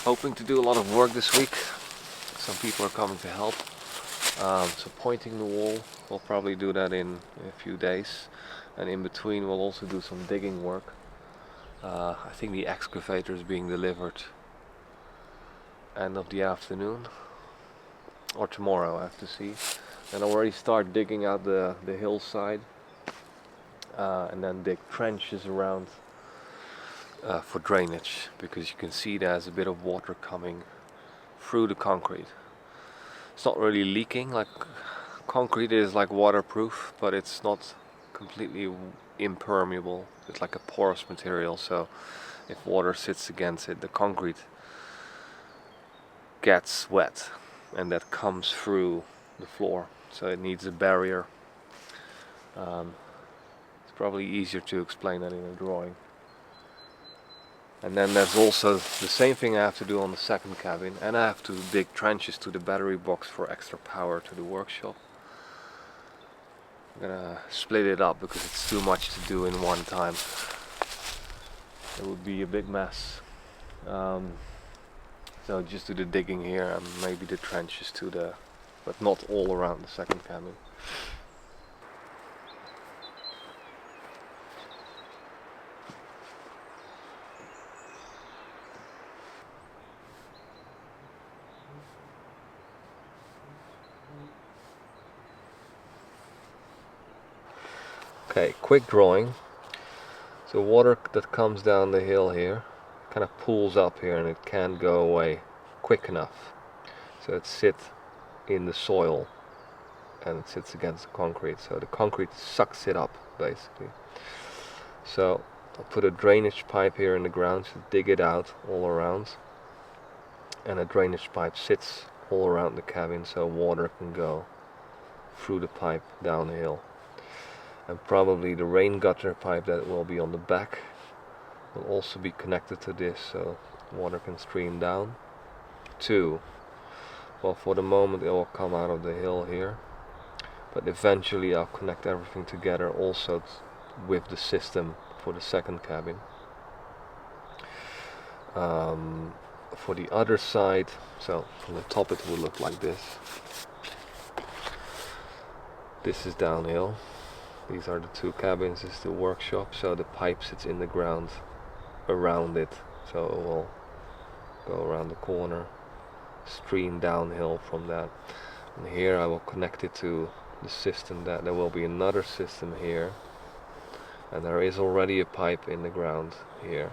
Hoping to do a lot of work this week. Some people are coming to help. So pointing the wall, we'll probably do that in a few days. And in between we'll also do some digging work. I think the excavator is being delivered end of the afternoon. Or tomorrow, I have to see. And already start digging out the hillside. And then dig trenches around for drainage, because you can see there's a bit of water coming through the concrete. It's not really leaking, like concrete is like waterproof, but it's not completely impermeable. It's like a porous material, so if water sits against it, the concrete gets wet and that comes through the floor, so it needs a barrier. It's probably easier to explain that in a drawing. And then there's also the same thing I have to do on the second cabin, and I have to dig trenches to the battery box for extra power to the workshop. I'm gonna split it up because it's too much to do in one time. It would be a big mess. So just do the digging here and maybe the trenches but not all around the second cabin. Okay, quick drawing. So water that comes down the hill here kind of pools up here and it can't go away quick enough. So it sits in the soil and it sits against the concrete. So the concrete sucks it up basically. So I'll put a drainage pipe here in the ground to dig it out all around. And a drainage pipe sits all around the cabin so water can go through the pipe down the hill. And probably the rain gutter pipe that will be on the back will also be connected to this, so water can stream down. Well, for the moment it will come out of the hill here, but eventually I'll connect everything together also with the system for the second cabin. For the other side, so from the top it will look like this. This is downhill. These are the two cabins, this is the workshop, so the pipe sits in the ground around it, so it will go around the corner, stream downhill from that. And here I will connect it to the system, that there will be another system here, and there is already a pipe in the ground here.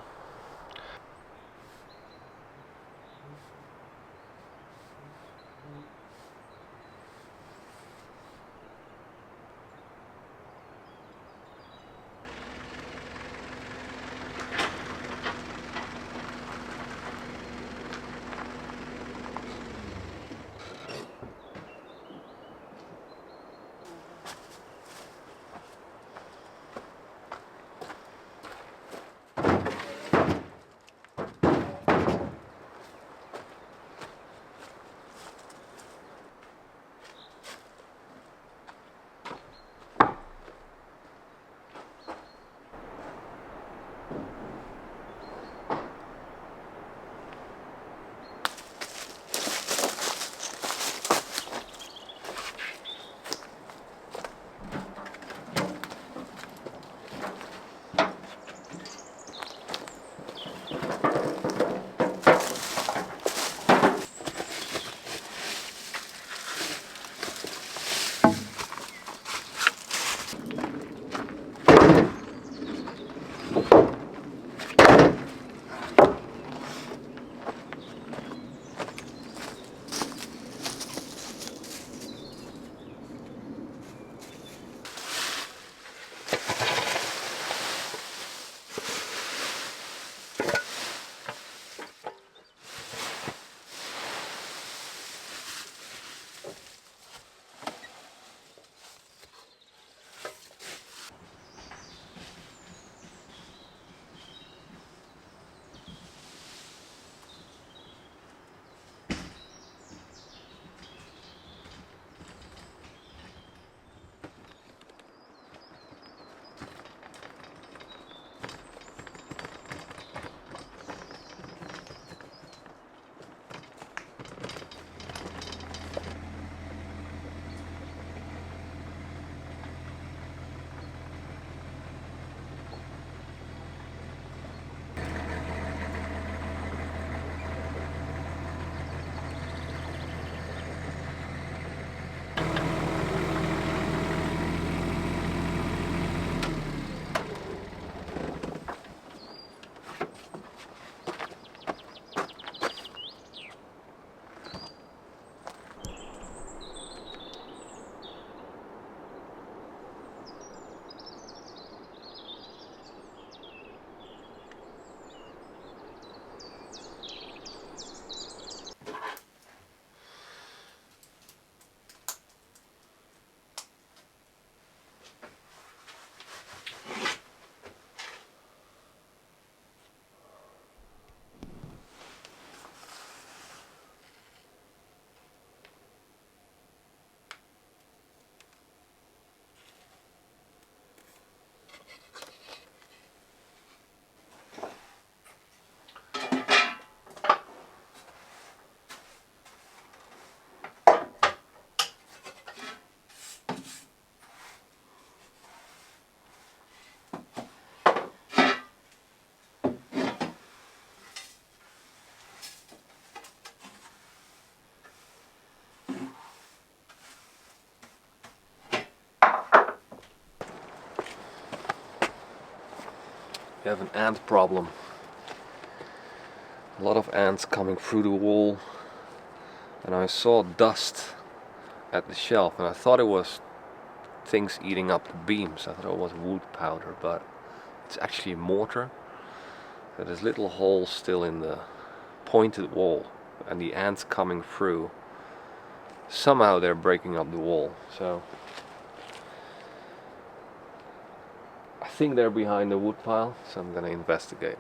We have an ant problem. A lot of ants coming through the wall, and I saw dust at the shelf, and I thought it was things eating up the beams. I thought it was wood powder, but it's actually mortar. So there's little holes still in the pointed wall, and the ants coming through. Somehow they're breaking up the wall. So I think they're behind the wood pile, so I'm gonna investigate.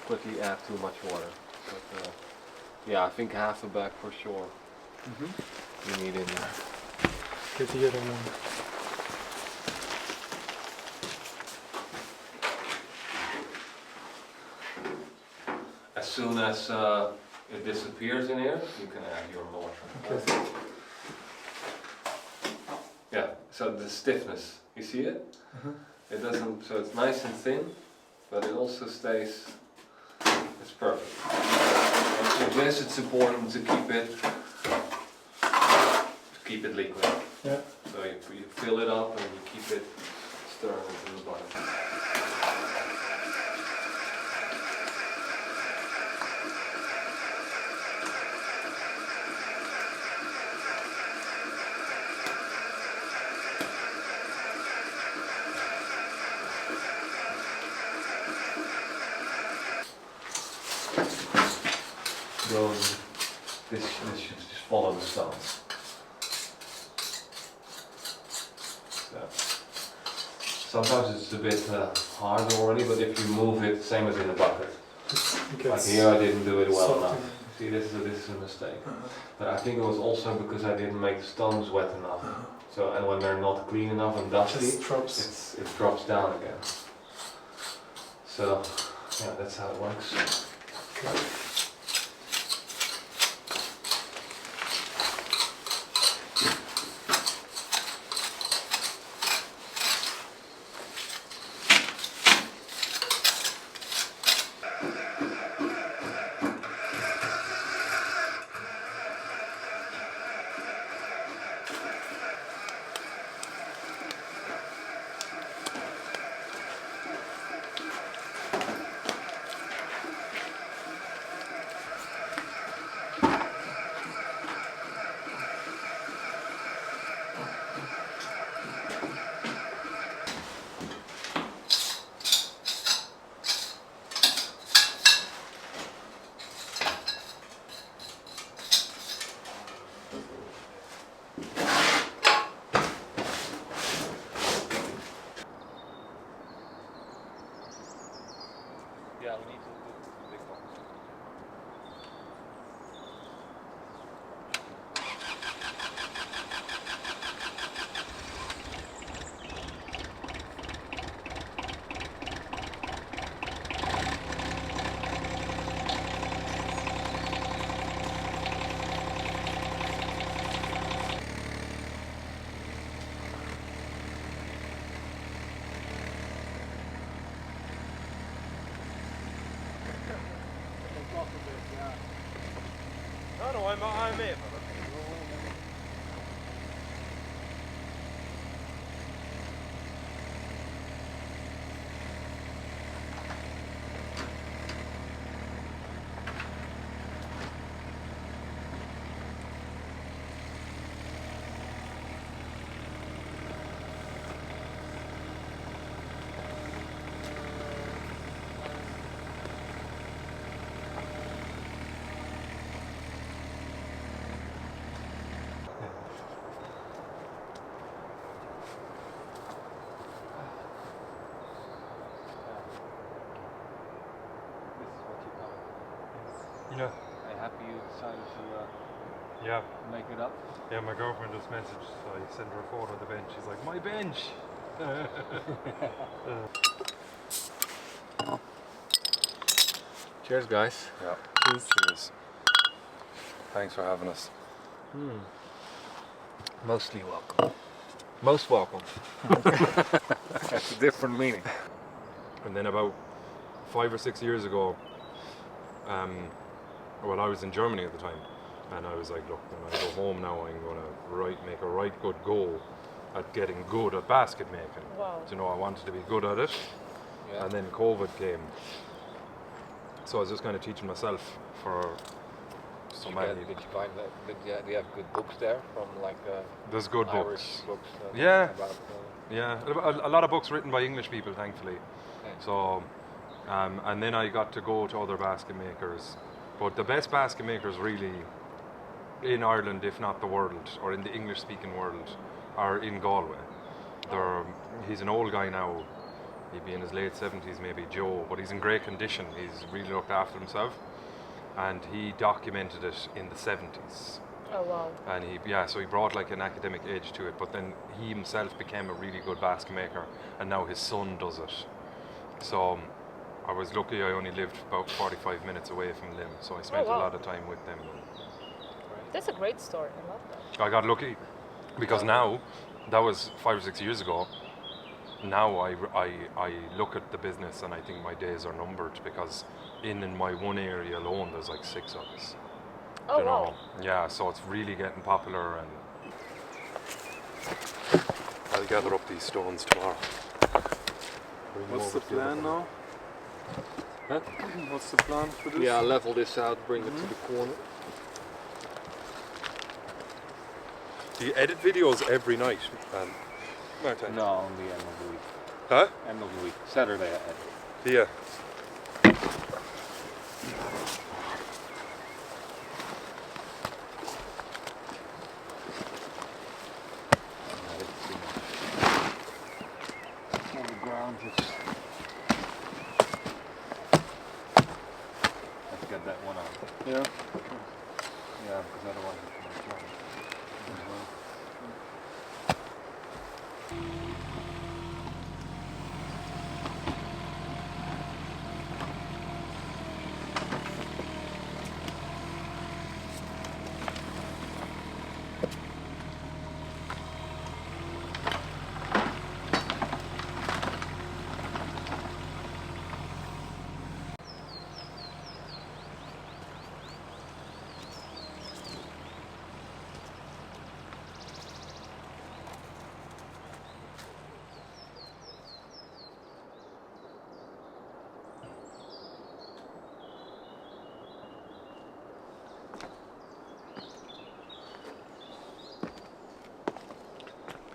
Quickly add too much water. But, yeah, I think half a bag for sure. You need in there. Get the other one. As soon as it disappears in here, you can add your mortar. Okay. Yeah, so the stiffness, you see it? It doesn't, so it's nice and thin, but it also stays, it's perfect. So yes, it's important to keep it liquid. Yeah. So you fill it up and you keep it stirring into the bottom. Go and this should just follow the stones. So, sometimes it's a bit hard already, but if you move it, same as in a bucket. Like here I didn't do it well enough. See, this is a mistake. But I think it was also because I didn't make the stones wet enough. So, and when they're not clean enough and dusty, it drops down again. So, yeah, that's how it works. Yeah, we need to do the big one. No, I'm in. Yeah. I'm happy you decided to Yeah. make it up. Yeah, my girlfriend just messaged, so I sent her a photo of the bench. She's like, my bench! Cheers, guys. Yeah. Cheers. Thanks for having us. Mostly welcome. Most welcome. That's a different meaning. And then about 5 or 6 years ago, well, I was in Germany at the time, and I was like, look, when I go home now, I'm going to make a right good go at getting good at basket making. Wow. You know, I wanted to be good at it, Yeah. and then COVID came. So I was just kind of teaching myself for so many. Did you find that? Do you have good books there from like There's good Irish books. books? Yeah. About, Yeah, a lot of books written by English people, thankfully. okay. So, and then I got to go to other basket makers. But the best basket makers really in Ireland, if not the world, or in the English-speaking world, are in Galway. He's an old guy now. He'd be in his late 70s, maybe, Joe, but he's in great condition. He's really looked after himself. And he documented it in the 70s. Oh wow. And so he brought like an academic edge to it, but then he himself became a really good basket maker, and now his son does it. So I was lucky I only lived about 45 minutes away from them, so I spent wow. a lot of time with them. That's a great story. I love that. I got lucky because now, that was 5 or 6 years ago, now I look at the business and I think my days are numbered, because in my one area alone there's like 6 of us. Oh You know? wow. Yeah, so it's really getting popular, and I'll gather up these stones tomorrow. What's the plan now? Huh? What's the plan for this? Yeah, I'll level this out, bring it to the corner. Do you edit videos every night, Martin? No, only end of the week. Huh? End of the week. Saturday I edit. Yeah. On the ground, it's... Let's get that one out. Yeah. Yeah, because otherwise it's going to dry.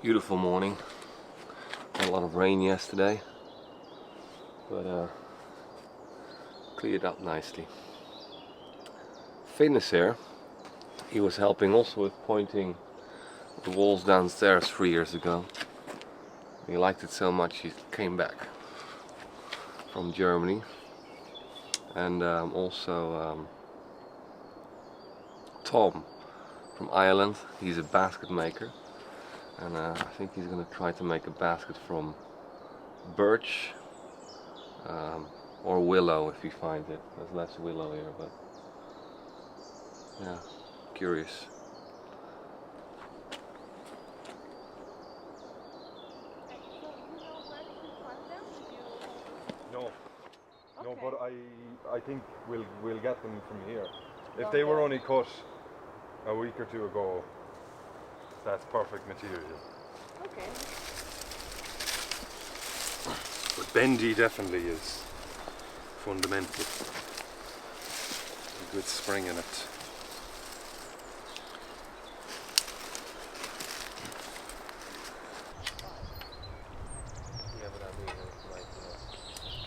Beautiful morning. Had a lot of rain yesterday, but cleared up nicely. Finn is here. He was helping also with pointing the walls downstairs 3 years ago. He liked it so much he came back from Germany. and also Tom from Ireland. He's a basket maker, and I think he's going to try to make a basket from birch or willow if he finds it. There's less willow here, but yeah, curious. No, no, Okay. but I think we'll get them from here. If Oh, they were yeah. only cut a week or two ago, that's perfect material. Okay. But bendy definitely is fundamental. A good spring in it. Yeah, but I mean, like,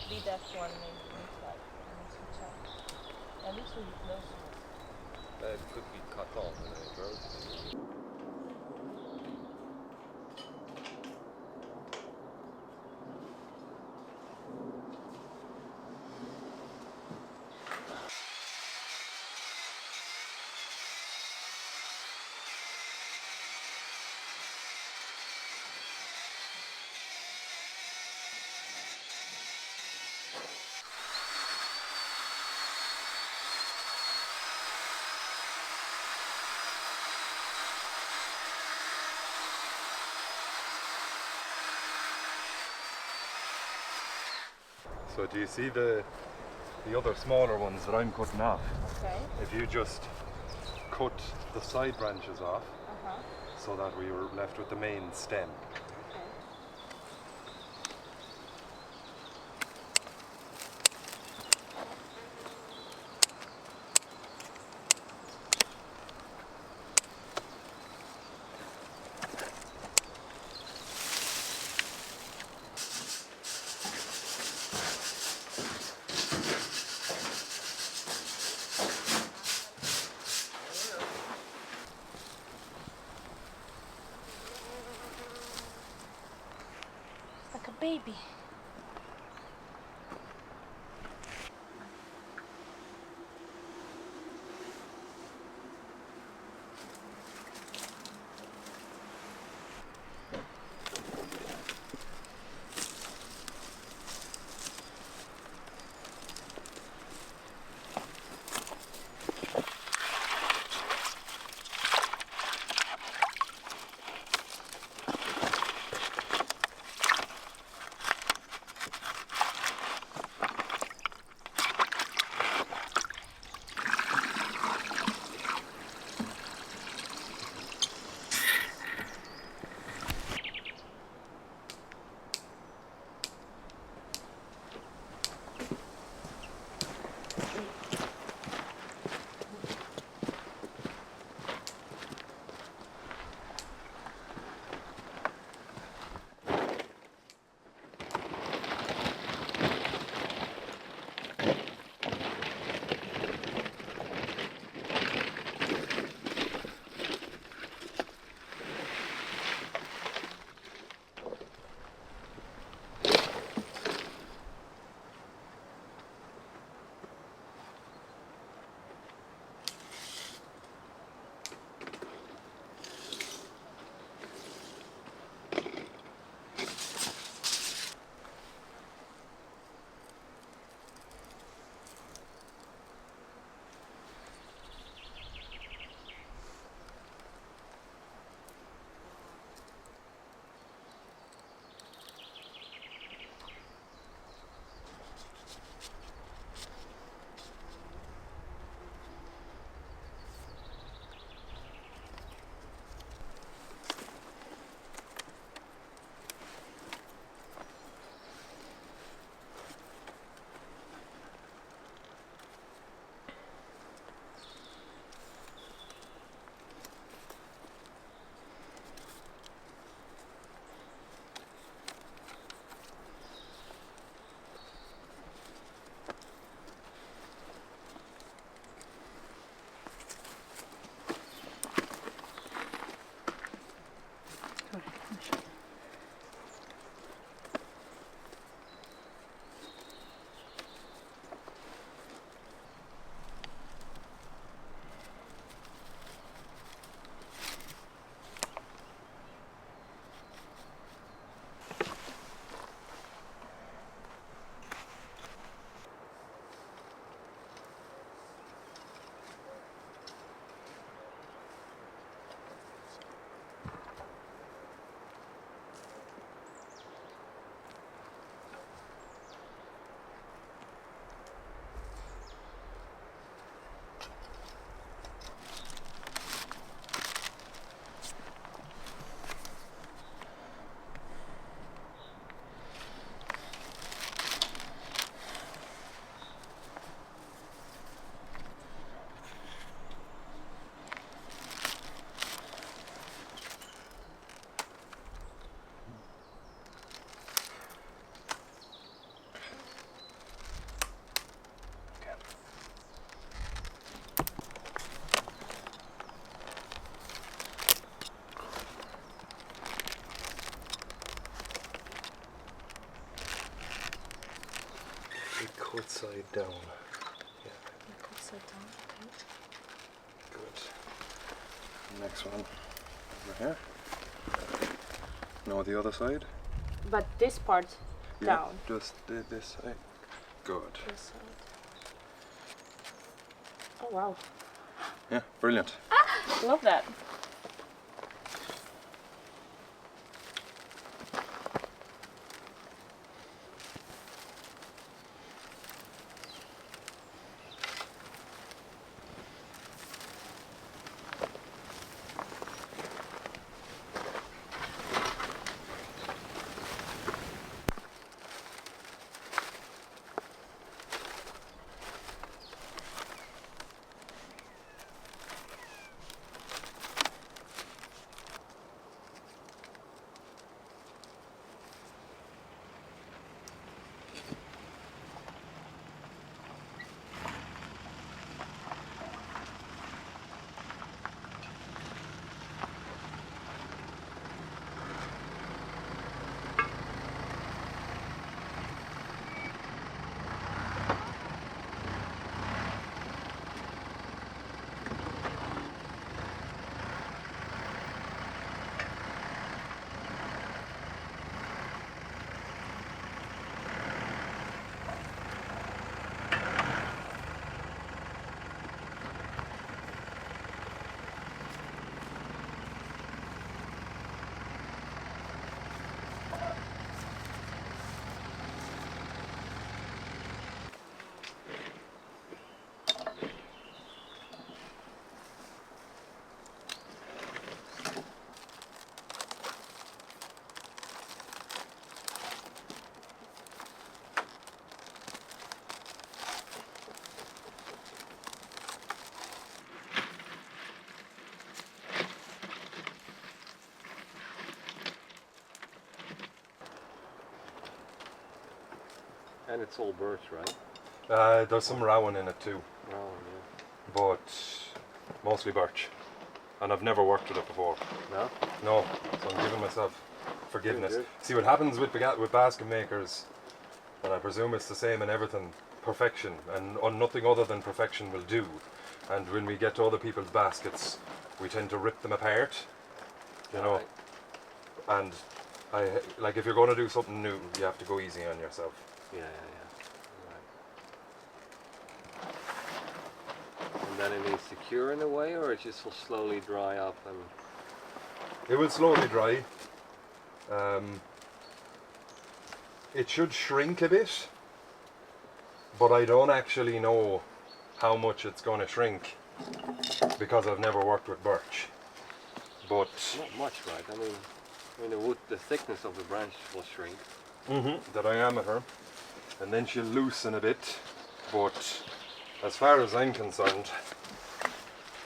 Be that one maybe inside. And switch out. At least we'll be closer. it could be cut off and then it grows. So do you see the other smaller ones that I'm cutting off? Okay. If you just cut the side branches off Uh-huh. so that we were left with the main stem. Okay. Like a baby. the cut side down. Cut side down. Okay. Good. Next one over here. No, the other side. But this part Yeah, down. just this side. Good. This side. Oh wow. Yeah, brilliant. Love that. And it's all birch, right? There's some rowan in it too, Oh, but mostly birch. And I've never worked with it before. yeah. No, so I'm giving myself forgiveness. Good. See what happens with basket makers, and I presume it's the same in everything, perfection, and nothing other than perfection will do. And when we get to other people's baskets, we tend to rip them apart, you know. Right. And like if you're going to do something new, you have to go easy on yourself. Yeah. Right. And then it needs to cure in a way, or it just will slowly dry up and. It will slowly dry. It should shrink a bit, but I don't actually know how much it's going to shrink because I've never worked with birch. But Not much, right? I mean the wood, the thickness of the branch will shrink. the diameter, and then she'll loosen a bit. But as far as I'm concerned,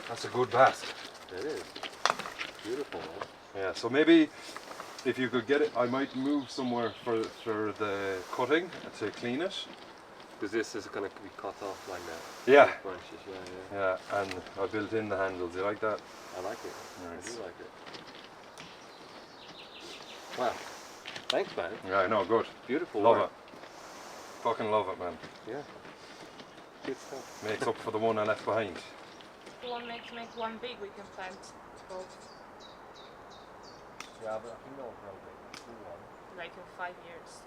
that's a good basket. It is beautiful, man. Yeah, so maybe if you could get it, I might move somewhere for the cutting to clean it. Because this is going to be cut off like that. Yeah. With branches, yeah. Yeah, and I built in the handles. You like that? I like it. Nice. I do like it. Wow. Thanks, man. Yeah, I know, good. Beautiful Love work. it. Fucking love it, man. Yeah. Good stuff. Makes up for the one I left behind. One make one big, we can plant both Yeah, but I think they'll grow big. like in 5 years.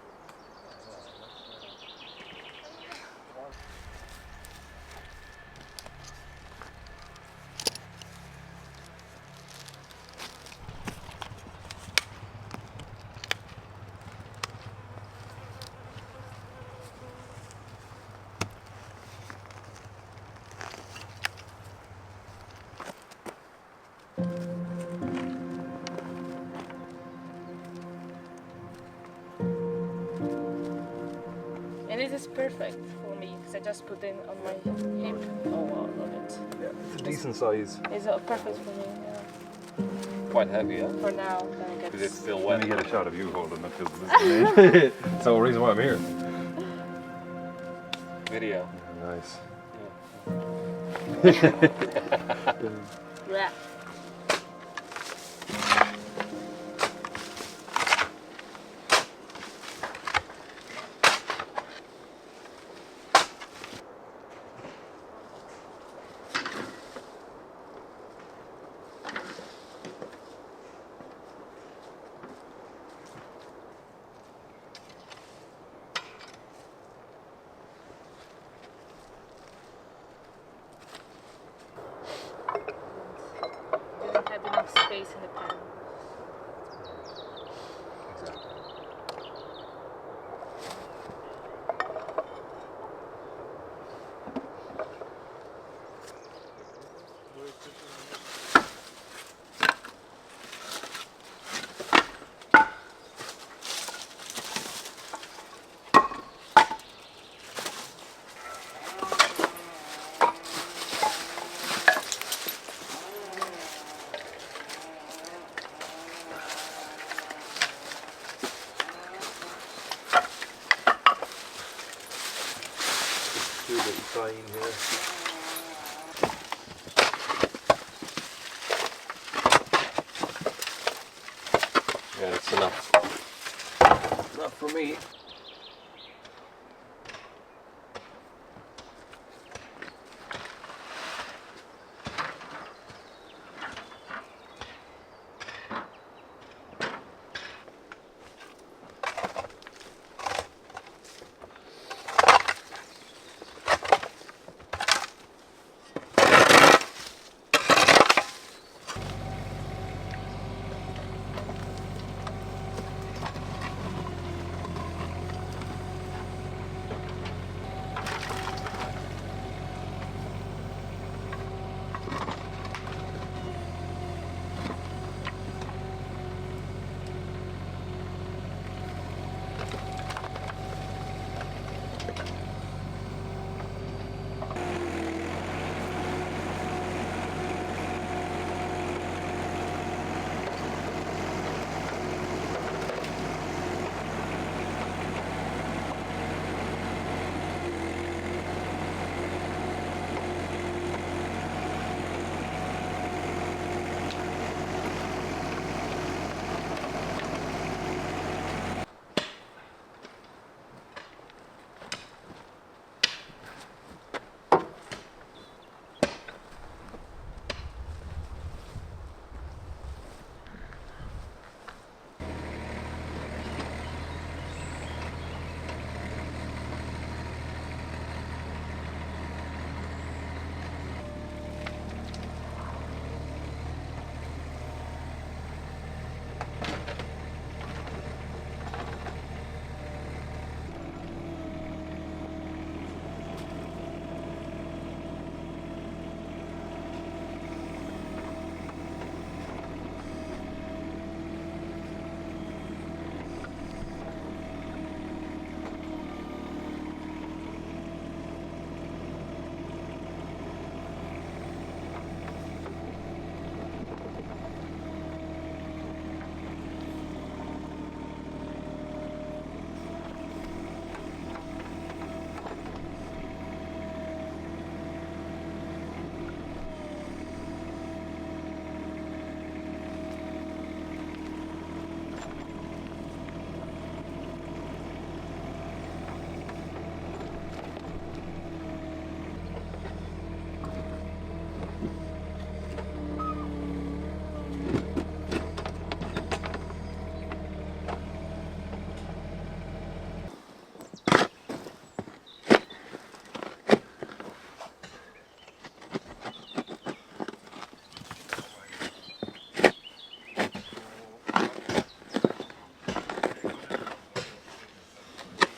And it is perfect for me because I just put it on my hip. Oh wow, love it. Yeah, it's a decent size. It's perfect for me, yeah. Quite heavy, yeah? For now, then it Because it's gets... still Let wet. me get a shot of you holding it because this is the whole reason why I'm here. Video. Nice. Yeah. do a little fine here. Yeah, that's enough. Enough for me.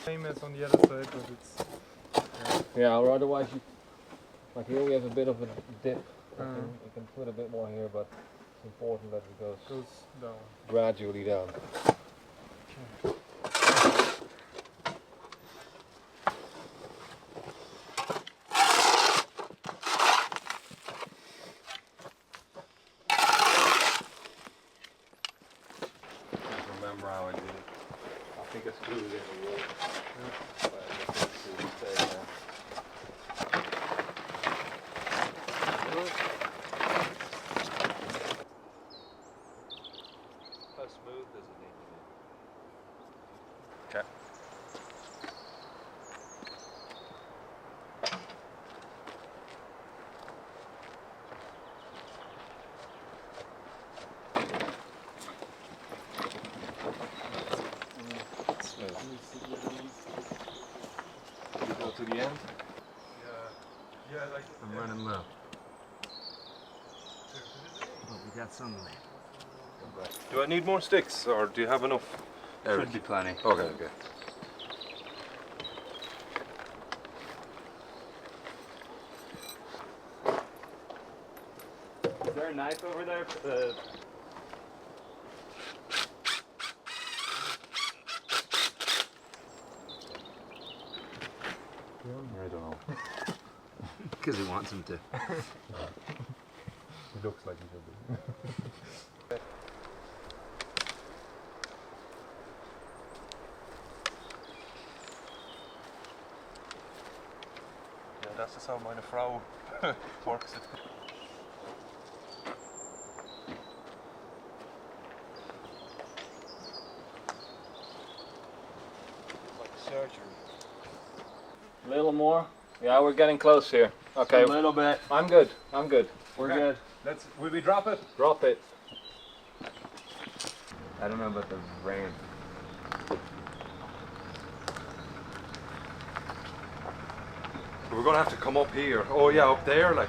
Same as on the other side, but it's Yeah, or otherwise like here we have a bit of a dip. You can put a bit more here, but it's important that it goes down. gradually down. Remember how I did it. I think it's glued in the wall. But I think it's stay there. How smooth does it need to be? Okay. You go to the end? Yeah, like I'm running low. But we got sunlight. Do I need more sticks, or do you have enough? Should be plenty. Okay, okay. Is there a knife over there? I don't know. Because he wants him to. It looks like it should be. das ist auch meine Frau works it. Like surgery. A little more. Yeah, we're getting close here. Okay. A little bit. I'm good. I'm good. We're Okay. good. Will we drop it? Drop it. I don't know about the rain. We're gonna have to come up here. Oh yeah, up there, like.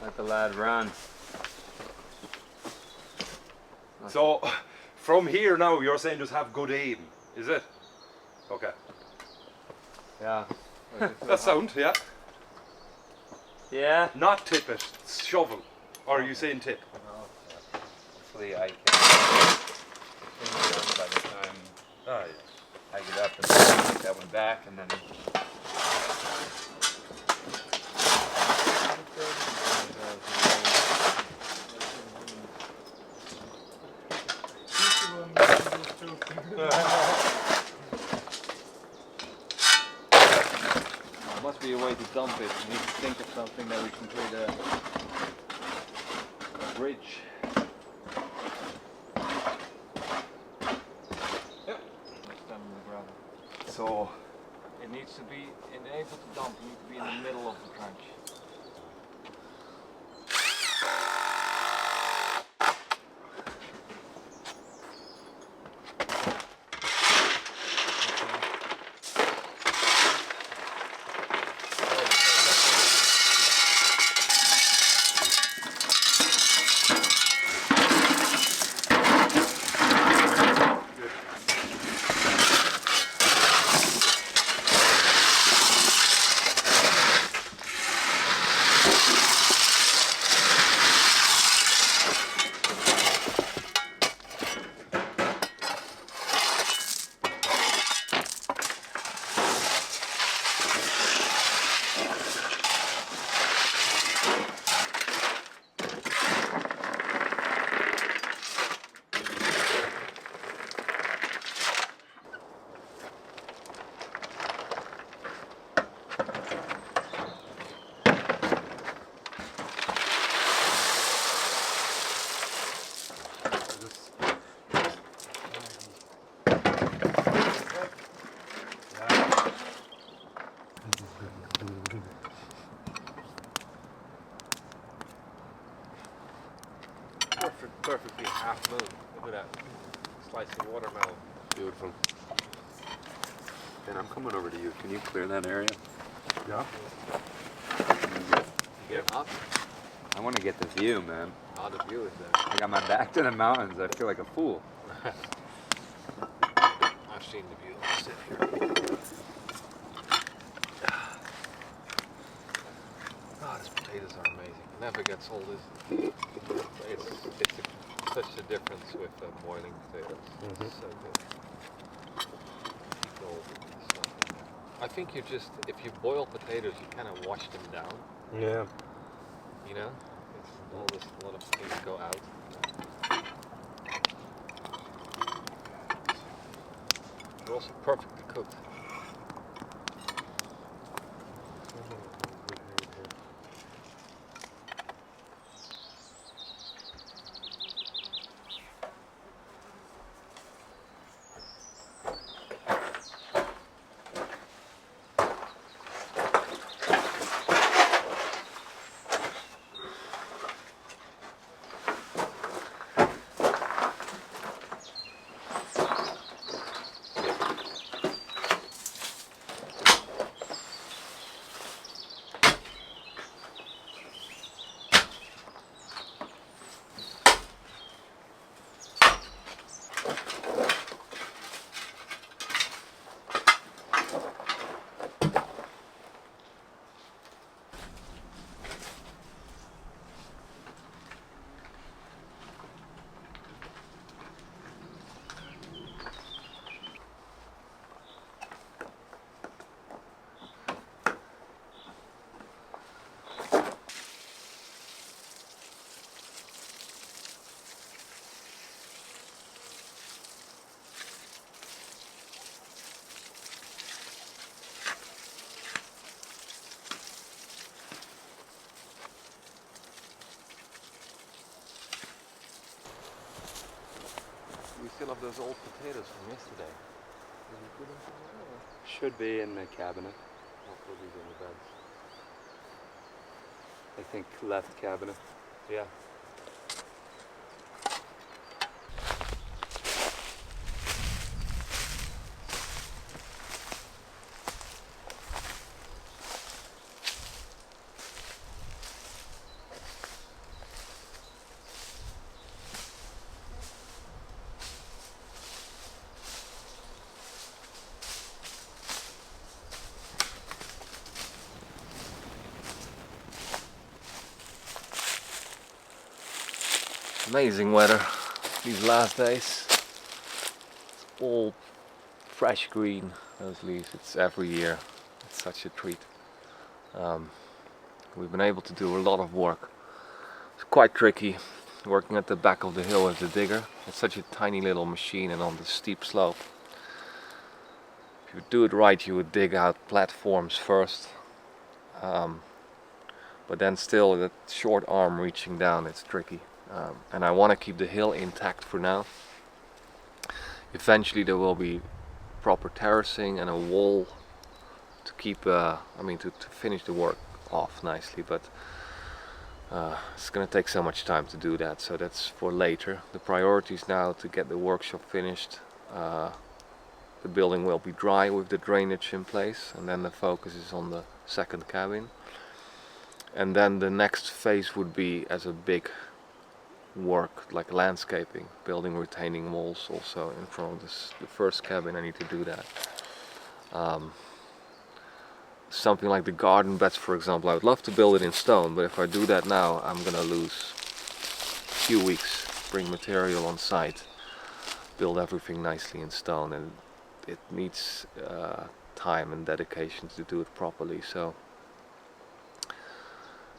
Let the lad run. So, from here now, you're saying just have good aim, is it? Okay. Yeah. That's sound, yeah. Yeah. Not tip it, shovel. Or are you saying tip? Hopefully I can bring it done by the time Ah, yeah. I get up and take that one back and then. There must be a way to dump it. We need to think of something that we can create a bridge. Yep. Stand on the gravel. So, It needs to be enabled to dump. It needs to be in the middle of the trench. perfectly half moon. Look at that. Slice of watermelon. Beautiful. And I'm coming over to you. Can you clear that area? Yeah. Get up. I want to get the view, man. Oh, the view is there. I got my back to the mountains. I feel like a fool. I've seen the view. Let's sit here. Oh, these potatoes are amazing. It never gets old. It's such a difference with boiling potatoes. It's so good. Keep old. I think you just, if you boil potatoes, you kind of wash them down. Yeah. You know, it's all this, a lot of things go out. They're also perfectly cooked. still have those old potatoes from yesterday. Did you put them somewhere? Or Should be in the cabinet. I'll put these in the bed. I think left cabinet. Yeah. Amazing weather these last days. It's all fresh green, those leaves. It's every year. It's such a treat. We've been able to do a lot of work. It's quite tricky working at the back of the hill with the digger. It's such a tiny little machine, and on the steep slope, if you do it right, you would dig out platforms first. But then still, that short arm reaching down, it's tricky. And I want to keep the hill intact for now. Eventually there will be proper terracing and a wall to keep, to finish the work off nicely, but it's going to take so much time to do that, so that's for later. The priority is now to get the workshop finished. The building will be dry with the drainage in place, and then the focus is on the second cabin. And then the next phase would be as a big work like landscaping, building retaining walls also in front of the first cabin. I need to do that. Something like the garden beds, for example, I would love to build it in stone, but if I do that now, I'm gonna lose a few weeks, bring material on site, build everything nicely in stone, and it needs time and dedication to do it properly. So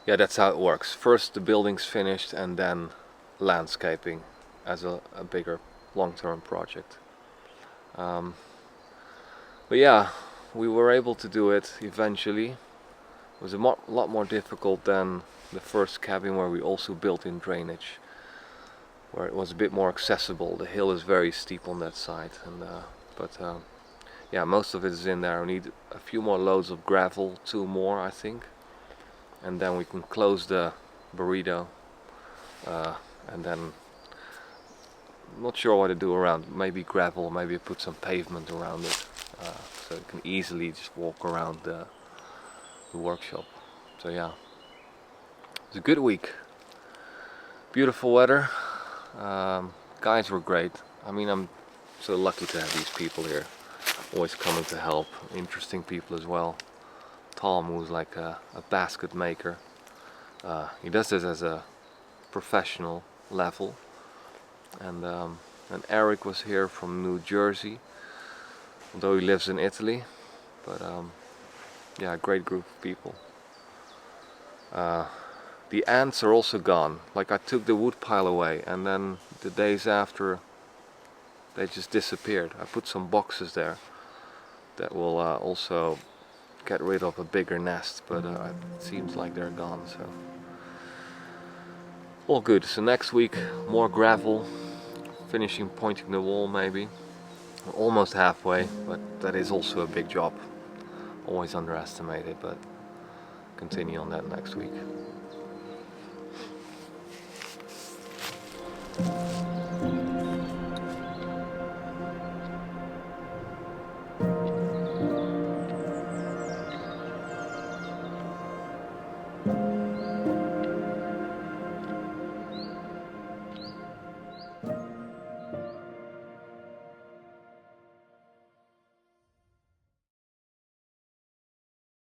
yeah, that's how it works. First the building's finished, and then landscaping as a bigger long-term project. But yeah, we were able to do it eventually. It was a lot more difficult than the first cabin, where we also built in drainage, where it was a bit more accessible. The hill is very steep on that side, and yeah, most of it is in there. We need a few more loads of gravel, 2 more I think, and then we can close the burrito, and then I'm not sure what to do around. Maybe gravel, maybe put some pavement around it, so you can easily just walk around the workshop. So yeah, it's a good week. Beautiful weather. Guys were great. I mean, I'm so lucky to have these people here, always coming to help. Interesting people as well. Tom, who's like a basket maker. He does this as a professional level. And Eric was here from New Jersey, although he lives in Italy. But yeah, great group of people. The ants are also gone. Like, I took the wood pile away, and then the days after they just disappeared. I put some boxes there that will also get rid of a bigger nest, but it seems like they're gone, so all good. So next week more gravel, finishing pointing the wall maybe. We're almost halfway, but that is also a big job. Always underestimated, but continue on that next week.